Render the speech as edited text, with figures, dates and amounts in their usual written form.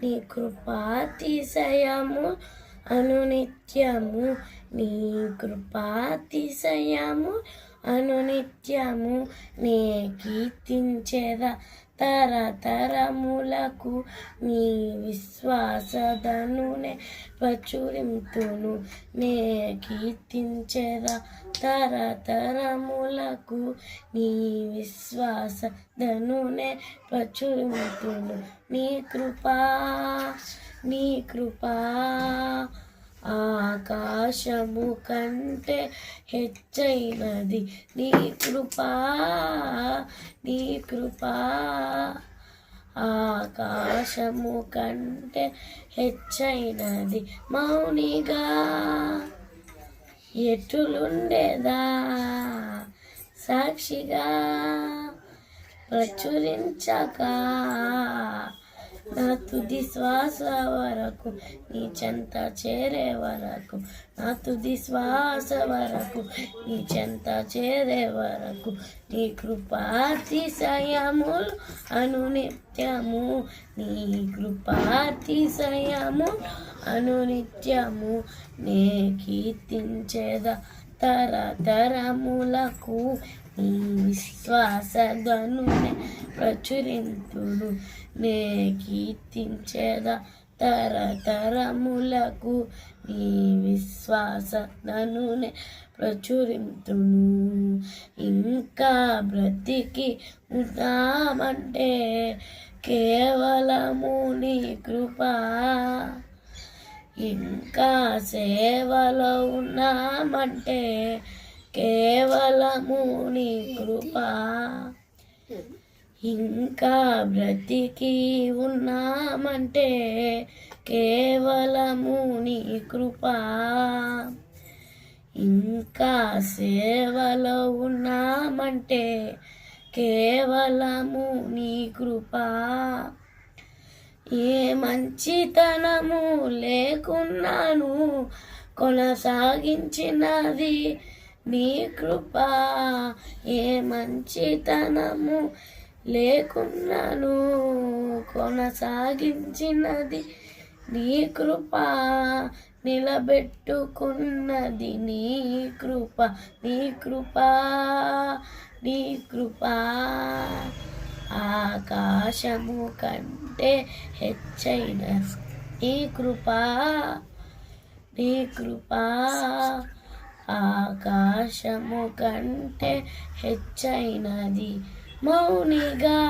నీ కృపాతిశయము అనునిత్యము, నీ కృపాతిశయము అనునిత్యము నే కీర్తించెదా తరతరములకు, నీ విశ్వాసధనునే ప్రచురింతును నే కీర్తించెదా తరతరములకు, నీ విశ్వాసధనునే ప్రచురింతును. నీ కృపా ఆకాశము కంటే హెచ్చైనది, నీ కృపా ఆకాశము కంటే హెచ్చైనది. మౌనిగా ఎటులుండేదా, సాక్షిగా ప్రచురించక నా తుది శ్వాస వరకు, నీ చెంత చేరే వరకు, నా తుది శ్వాస వరకు, నీ చెంత చేరే వరకు, నీ కృపాతిశయములు అనునిత్యము, నీ కృపాతిశయము అనునిత్యము నే కీర్తించెదా తరతరములకు, నీ విశ్వాసధనునే ప్రచురింతును నే కీర్తించెదా తరతరములకు, నీ విశ్వాసధనునే ప్రచురింతును. ఇంకా బ్రతికి ఉన్నామంటే కేవలము నీ కృపా, ఇంకా సేవలో ఉన్నామంటే కేవలము నీ కృపా, ఇంకా బ్రతికి ఉన్నామంటే కేవలము నీ కృపా, ఇంకా సేవలో ఉన్నామంటే కేవలము నీ కృపా. ఏ మంచితనము లేకున్నాను కొనసాగించినది నీ కృపా, ఏ మంచితనము లేకున్నాను కొనసాగించినది నీ కృపా, నిలబెట్టుకున్నది నీ కృపా, నీ కృపా, నీ కృపా ఆకాశము కంటే హెచ్చైన నీ కృపా, నీ కృపా ఆకాశము కంటే హెచ్చైనది. మౌనిగా